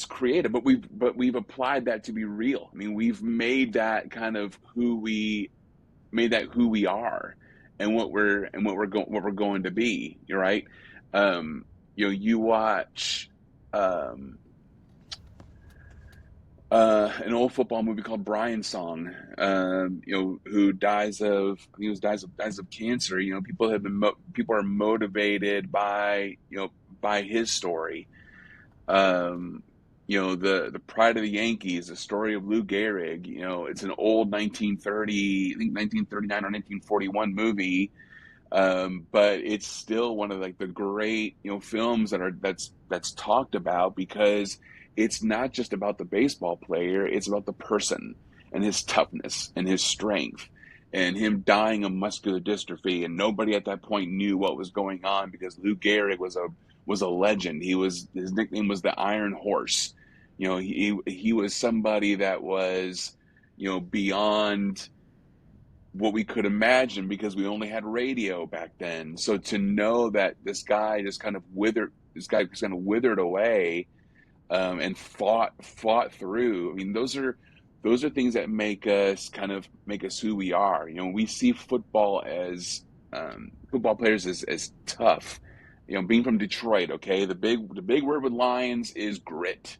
creative, but we've applied that to be real. I mean, we've made that kind of who we are, and what we're going to be. You're right. You watch um, an old football movie called Brian Song. Who dies of cancer. People are motivated by his story. Um, the Pride of the Yankees, the story of Lou Gehrig. It's an old 1930, I think 1939 or 1941 movie, but it's still one of like the great films that's talked about because it's not just about the baseball player; it's about the person and his toughness and his strength. And him dying of muscular dystrophy, and nobody at that point knew what was going on because Lou Gehrig was a legend. His nickname was the Iron Horse. He was somebody that was beyond what we could imagine because we only had radio back then. So to know that this guy just kind of withered away, and fought through. I mean, those are things that make us who we are. We see football players as tough. Being from Detroit, okay, the big word with Lions is grit.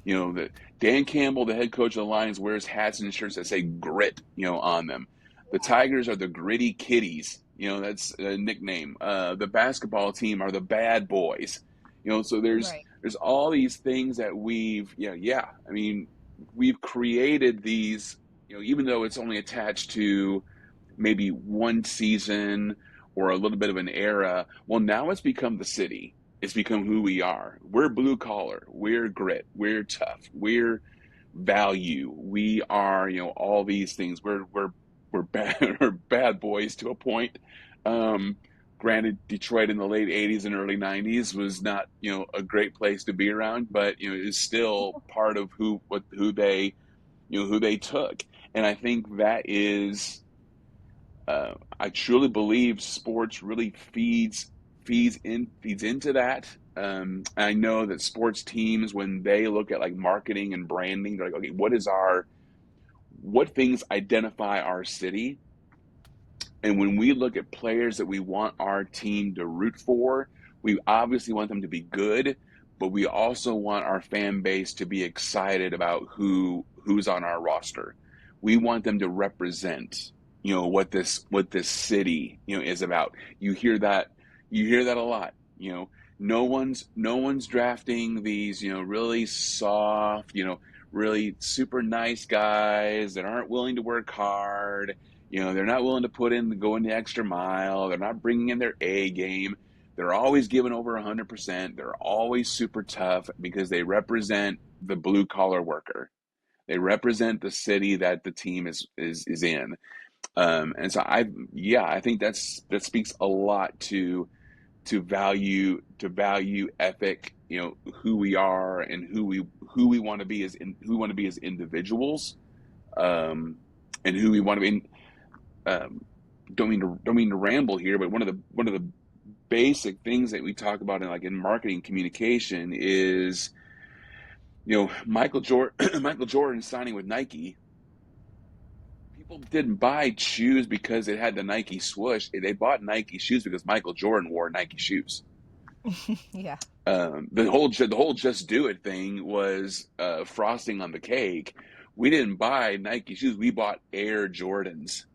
That Dan Campbell, the head coach of the Lions, wears hats and shirts that say grit, on them. The Tigers are the gritty kitties. That's a nickname. The basketball team are the bad boys. So there's Right. there's all these things that yeah. I mean, we've created these. Even though it's only attached to maybe one season or a little bit of an era. Well, now it's become the city. It's become who we are. We're blue collar. We're grit. We're tough. We're value. We are, all these things. We're bad we're bad boys to a point. Um, Granted, Detroit in the late '80s and early '90s was not, a great place to be around, but it's still part of who they took. And I think that is I truly believe sports really feeds into that. I know that sports teams, when they look at like marketing and branding, they're like, okay, what things identify our city? And when we look at players that we want our team to root for, we obviously want them to be good, but we also want our fan base to be excited about who's on our roster. We want them to represent, what this city, is about. You hear that a lot. No one's drafting these, really soft, really super nice guys that aren't willing to work hard. They're not willing to go in the extra mile. They're not bringing in their A game. They're always giving over 100%. They're always super tough because they represent the blue collar worker. They represent the city that the team is in. And so I think that speaks a lot to value ethic, who we are and who we want to be as individuals, and who we want to be. don't mean to ramble here, but one of the basic things that we talk about in marketing communication is, Michael Jordan Michael Jordan signing with Nike. People didn't buy shoes because it had the Nike swoosh. They bought Nike shoes because Michael Jordan wore Nike shoes. Yeah. The whole just do it thing was frosting on the cake. We didn't buy Nike shoes. We bought Air Jordans,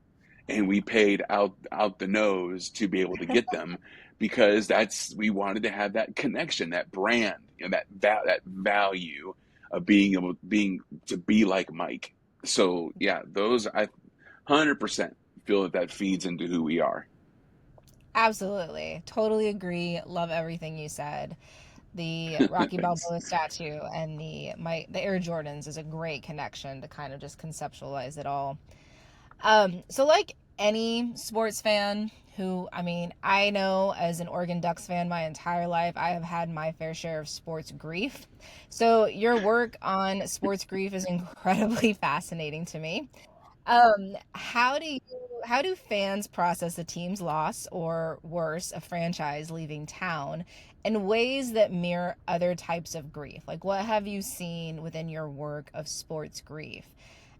and we paid out the nose to be able to get them, because we wanted to have that connection, that brand, that value of being to be like Mike. So yeah, those I 100% feel that feeds into who we are. Absolutely. Totally agree. Love everything you said. The Rocky Thanks. Balboa statue and the Air Jordans is a great connection to kind of just conceptualize it all. So like any sports fan who, I mean, I know as an Oregon Ducks fan my entire life, I have had my fair share of sports grief. So your work on sports grief is incredibly fascinating to me. How do fans process a team's loss, or worse, a franchise leaving town, in ways that mirror other types of grief? Like, what have you seen within your work of sports grief?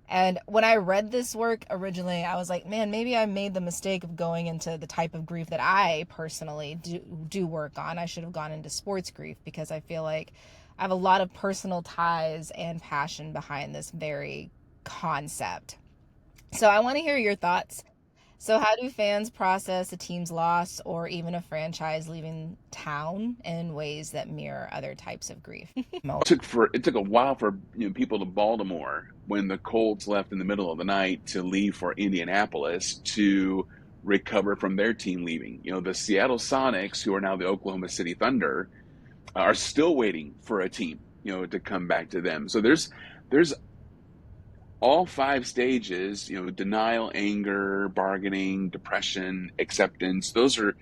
And when I read this work originally, I was like, man, maybe I made the mistake of going into the type of grief that I personally do work on. I should have gone into sports grief, because I feel like I have a lot of personal ties and passion behind this very concept. So I want to hear your thoughts. So how do fans process a team's loss, or even a franchise leaving town, in ways that mirror other types of grief? It took a while for people to Baltimore, when the Colts left in the middle of the night, to leave for Indianapolis to recover from their team leaving. The Seattle Sonics, who are now the Oklahoma City Thunder, are still waiting for a team, to come back to them. So there's all five stages, denial, anger, bargaining, depression, acceptance. Those are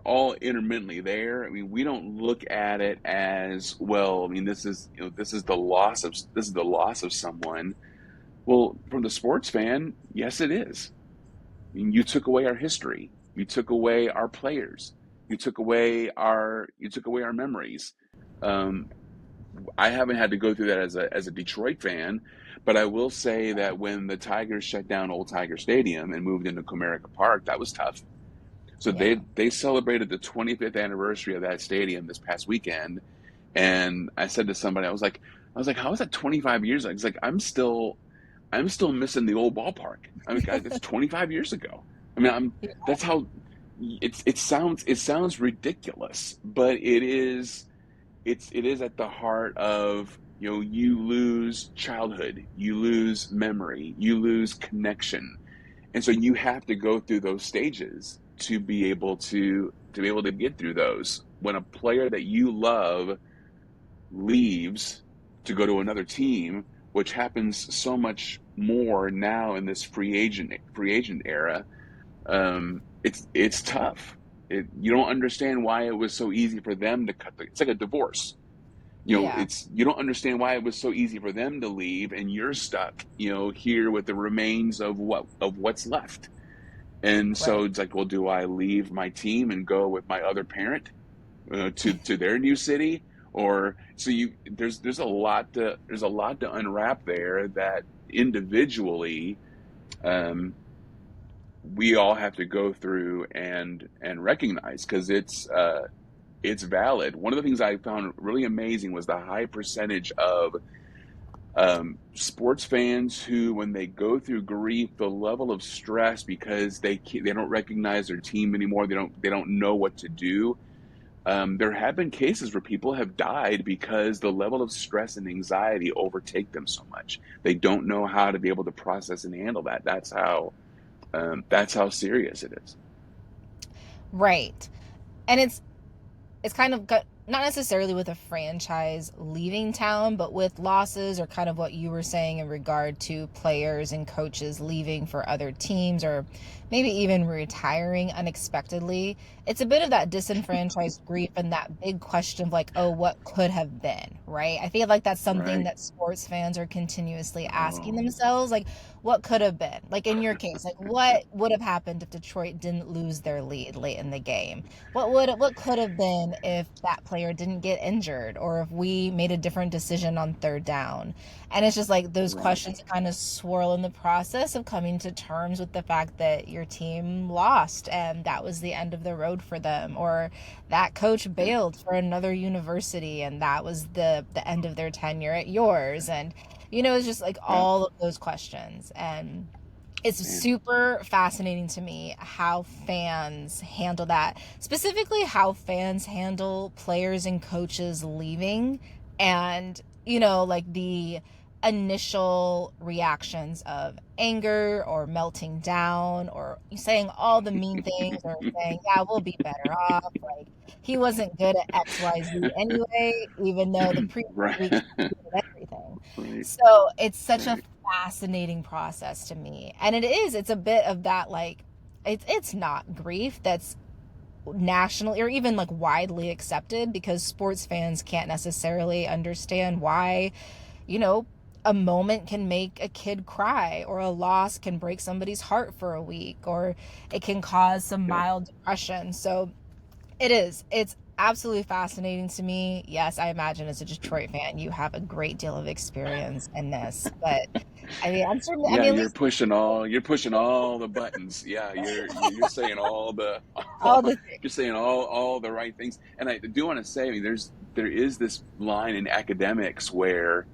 all intermittently there. I mean, we don't look at it as, well, I mean, this is the loss of someone. Well, from the sports fan, yes, it is. I mean, you took away our history. You took away our players. You took away our memories. Um, I haven't had to go through that as a Detroit fan, but I will say that when the Tigers shut down Old Tiger Stadium and moved into Comerica Park, that was tough. So they Yeah. they celebrated the 25th anniversary of that stadium this past weekend, and I said to somebody, I was like, how is that 25 years? It's like I'm still missing the old ballpark. I mean, guys, that's 25 years ago. I mean, that's how it sounds ridiculous, but it is at the heart of, you lose childhood, you lose memory, you lose connection, and so you have to go through those stages to be able to get through those. When a player that you love leaves to go to another team, which happens so much more now in this free agent era, it's tough. You don't understand why it was so easy for them to it's like a divorce. Yeah. You don't understand why it was so easy for them to leave, and you're stuck, here with the remains of what's left. And so Right. it's like, well, do I leave my team and go with my other parent, to their new city? Or so you there's a lot to unwrap there, that individually, um, we all have to go through and recognize, because it's valid. One of the things I found really amazing was the high percentage of sports fans who, when they go through grief, the level of stress, because they don't recognize their team anymore. They don't know what to do. There have been cases where people have died because the level of stress and anxiety overtake them so much. They don't know how to be able to process and handle that. That's how serious it is. Right. And it's kind of got, not necessarily with a franchise leaving town, but with losses, or kind of what you were saying in regard to players and coaches leaving for other teams, or maybe even retiring unexpectedly. it's a bit of that disenfranchised grief and that big question of like, oh, what could have been, right? I feel like that's something Right. that sports fans are continuously asking Oh, themselves, like, what could have been? Like in your case, like what would have happened if Detroit didn't lose their lead late in the game? What could have been if that player didn't get injured or if we made a different decision on third down? And it's just like those right. questions kind of swirl in the process of coming to terms with the fact that your team lost and that was the end of the road for them, or that coach Yeah. bailed for another university and that was the end of their tenure at yours. And it's just like Yeah. all of those questions. And it's Man. super fascinating to me how fans handle that, specifically how fans handle players and coaches leaving, and like the initial reactions of anger or melting down or saying all the mean things or saying, yeah, we'll be better off, like he wasn't good at XYZ anyway, even though the previous week Right. he was good at everything. Right. So it's such a Right. fascinating process to me. And it's a bit of that, like, it's not grief that's nationally or even like widely accepted, because sports fans can't necessarily understand why, you know, a moment can make a kid cry, or a loss can break somebody's heart for a week, or it can cause some Yeah. mild depression. So it's absolutely fascinating to me. Yes, I imagine as a Detroit fan, you have a great deal of experience in this, but I mean, I'm certainly, I Yeah, mean, at least you're pushing all the buttons. Yeah, you're saying all the all all, the things. you're saying all the right things. And I do want to say, I mean, there is this line in academics where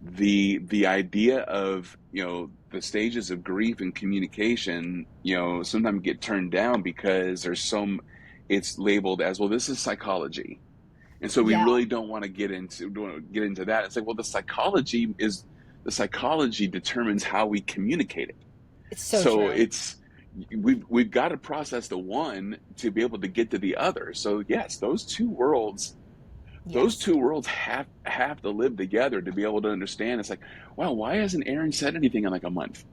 the idea of, the stages of grief and communication, sometimes get turned down because it's labeled as, well, this is psychology. And so we Yeah, really don't want to get into that. It's like, well, the psychology determines how we communicate it. it's so So true. we've got to process the one to be able to get to the other. So yes, those Yes. two worlds have to live together to be able to understand. It's like, wow, why hasn't Aaron said anything in like a month?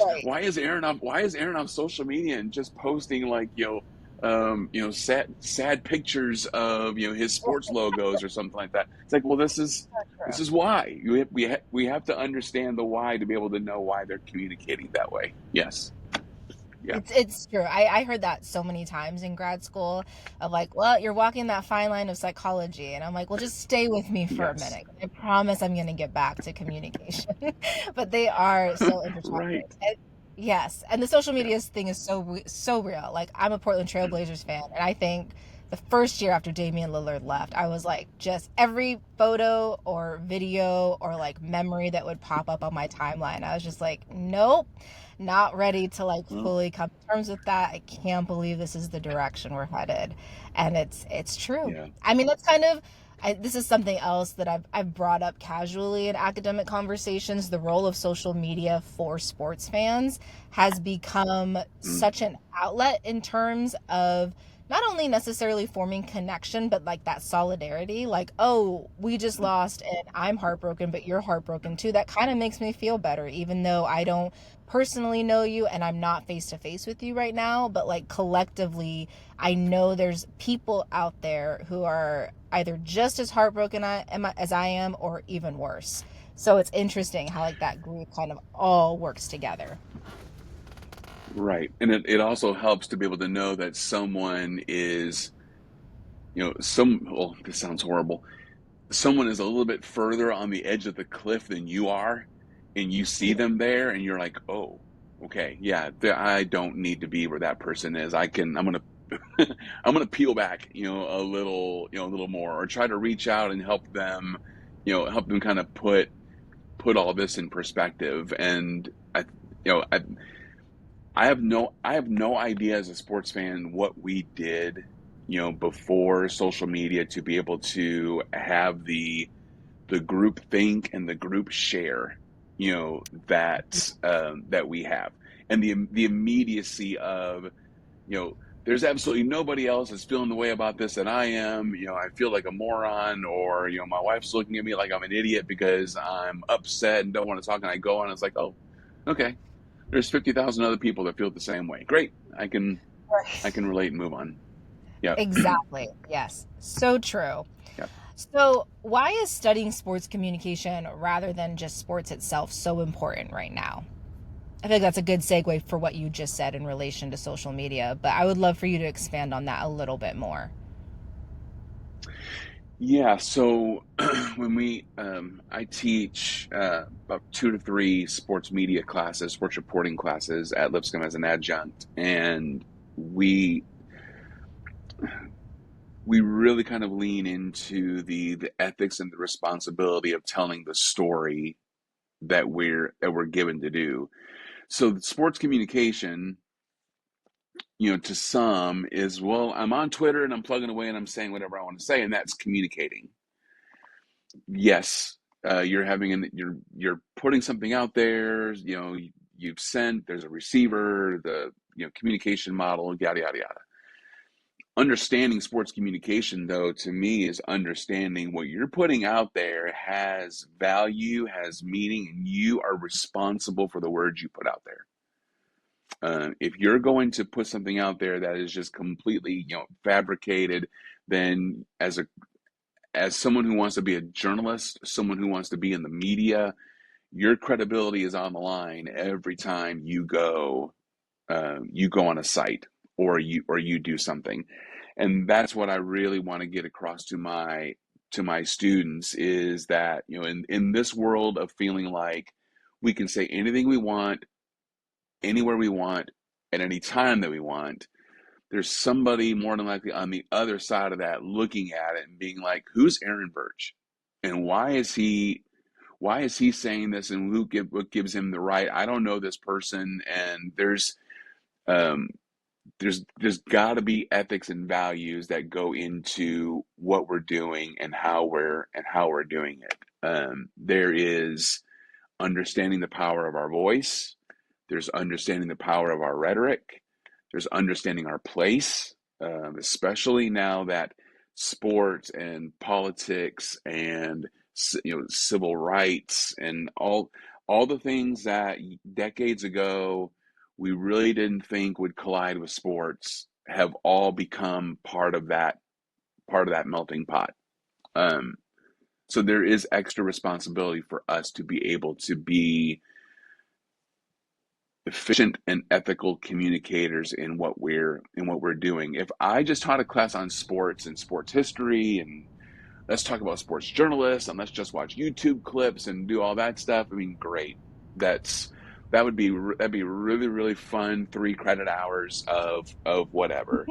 Right. Why is Aaron on social media and just posting like, sad pictures of, his sports logos or something like that? It's like, well, this is True. why we have to understand the why to be able to know why they're communicating that way. Yes. Yeah. It's true. I heard that so many times in grad school of like, well, you're walking that fine line of psychology. And I'm like, well, just stay with me for a Yes. minute. I promise I'm going to get back to communication. But they are so intertwined. Right. And yes. And the social Yeah. media thing is so real. Like, I'm a Portland Trailblazers fan. And I think the first year after Damian Lillard left, I was like, just every photo or video or like memory that would pop up on my timeline, I was just like, nope, not ready to like Well, fully come to terms with that. I can't believe this is the direction we're headed. And it's true. yeah. I mean, that's kind of this is something else that I've brought up casually in academic conversations. The role of social media for sports fans has become Mm, such an outlet in terms of not only necessarily forming connection, but like that solidarity. Like, oh, we just mm, lost and I'm heartbroken, but you're heartbroken too. That kind of makes me feel better, even though I don't personally know you and I'm not face to face with you right now. But like collectively, I know there's people out there who are either just as heartbroken as I am, or even worse. So it's interesting how like that group kind of all works together. right. And it also helps to be able to know that someone is, well, this sounds horrible. Someone is a little bit further on the edge of the cliff than you are, and you see Yeah. them there, and you're like, oh, okay, yeah, I don't need to be where that person is. I'm gonna, I'm gonna peel back, a little more, or try to reach out and help them kind of put all this in perspective. And you know, I, I have no idea as a sports fan what we did, before social media to be able to have the group think and the group share, that we have, and the immediacy of, there's absolutely nobody else that's feeling the way about this that I am. I feel like a moron, or my wife's looking at me like I'm an idiot because I'm upset and don't want to talk, and I go on. It's like, oh, okay. There's 50,000 other people that feel the same way. Great. I can I can relate and move on. Yep. Exactly. Yes. So true. Yep. So, why is studying sports communication rather than just sports itself so important right now? I think that's a good segue for what you just said in relation to social media, but I would love for you to expand on that a little bit more. Yeah, so I teach about 2 to 3 sports media classes, sports reporting classes at Lipscomb as an adjunct, and we we really kind of lean into the ethics and the responsibility of telling the story that we're given to do. So sports communication, to some is, well, I'm on Twitter and I'm plugging away and I'm saying whatever I want to say, and that's communicating. Yes, you're putting something out there. You've sent. There's a receiver. The communication model. Yada yada yada. Understanding sports communication, though, to me is understanding what you're putting out there has value, has meaning, and you are responsible for the words you put out there. If you're going to put something out there that is just completely, fabricated, then as someone who wants to be a journalist, someone who wants to be in the media, your credibility is on the line every time you go on a site or you do something. And that's what I really want to get across to my students is that, in this world of feeling like we can say anything we want, anywhere we want, at any time that we want, there's somebody more than likely on the other side of that looking at it and being like, who's Aaron Burtch? And why is he saying this, and what gives him the right? I don't know this person. And um, there's got to be ethics and values that go into what we're doing and how we're doing it. There is understanding the power of our voice. There's understanding the power of our rhetoric. There's understanding our place, especially now that sports and politics and civil rights and all the things that decades ago we really didn't think would collide with sports have all become part of that melting pot. Um, so there is extra responsibility for us to be able to be efficient and ethical communicators in what we're doing. If I just taught a class on sports and sports history and let's talk about sports journalists and let's just watch YouTube clips and do all that stuff, I mean, great. That'd be really really fun 3 credit hours of whatever.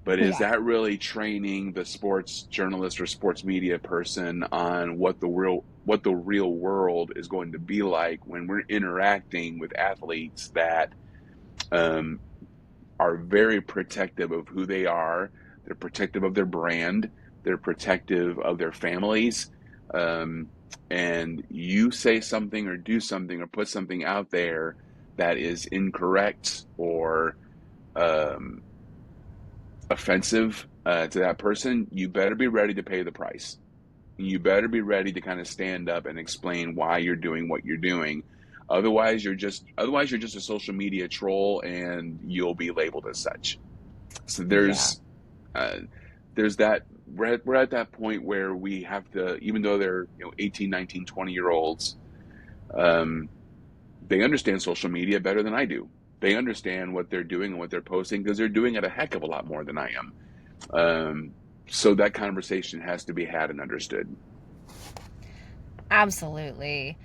But is Yeah. that really training the sports journalist or sports media person on what the real world is going to be like when we're interacting with athletes that um, are very protective of who they are? They're protective of their brand. They're protective of their families. Um, and you say something or do something or put something out there that is incorrect or um, offensive to that person, you better be ready to pay the price. You better be ready to kind of stand up and explain why you're doing what you're doing. Otherwise you're just a social media troll and you'll be labeled as such. So Yeah. uh, there's that we're at that point where we have to, even though they're 18, 19, 20-year olds, um, they understand social media better than I do. They understand what they're doing and what they're posting because they're doing it a heck of a lot more than I am. So that conversation has to be had and understood. Absolutely.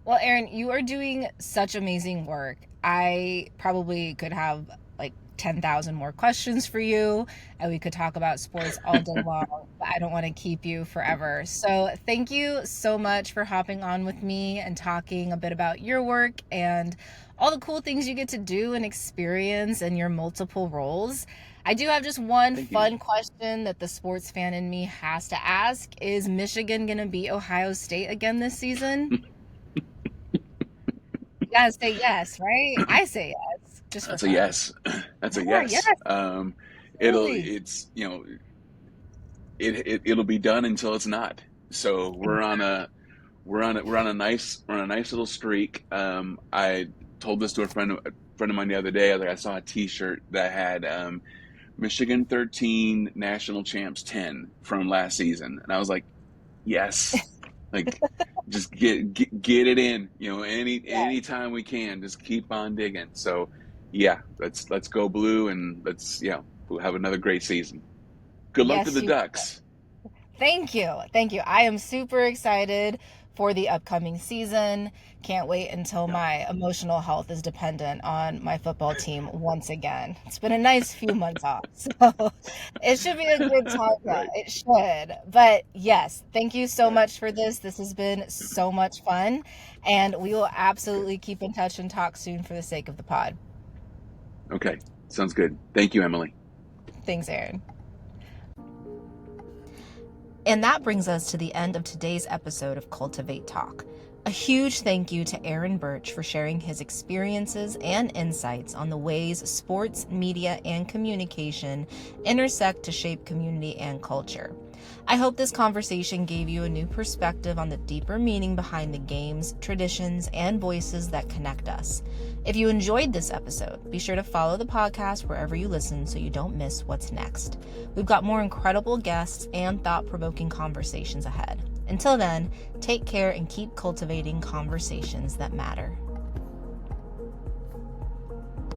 Well, Aaron, you are doing such amazing work. I probably could have like 10,000 more questions for you, and we could talk about sports all day long, but I don't want to keep you forever. So, thank you so much for hopping on with me and talking a bit about your work and all the cool things you get to do and experience in your multiple roles. I do have just one Thank you. fun question that the sports fan in me has to ask. Is Michigan going to beat Ohio State again this season? You gotta say yes, right? I say yes, just for That's a fun. yes. That's a Yeah, yes, yes. It'll absolutely. it's it'll be done until it's not. So we're on a nice little streak. I told this to a friend of mine the other day. I saw a T-shirt that had Michigan 13, national champs 10 from last season, and I was like, yes, like just get it in. Yeah. Anytime we can, just keep on digging. So, yeah, let's go blue, and we'll have another great season. Good luck to Yes, the you. Ducks. Thank you. Thank you. I am super excited for the upcoming season. Can't wait until Yeah, my emotional health is dependent on my football team once again. It's been a nice few months off, so it should be a good time. Yeah, right. it should. But yes, thank you so much for this. This has been so much fun, and we will Good. absolutely keep in touch and talk soon for the sake of the pod. Okay, sounds good. Thank you, Emily. Thanks, Aaron. And that brings us to the end of today's episode of Cultivate Talk. A huge thank you to Aaron Burtch for sharing his experiences and insights on the ways sports, media, and communication intersect to shape community and culture. I hope this conversation gave you a new perspective on the deeper meaning behind the games, traditions, and voices that connect us. If you enjoyed this episode, be sure to follow the podcast wherever you listen so you don't miss what's next. We've got more incredible guests and thought-provoking conversations ahead. Until then, take care and keep cultivating conversations that matter.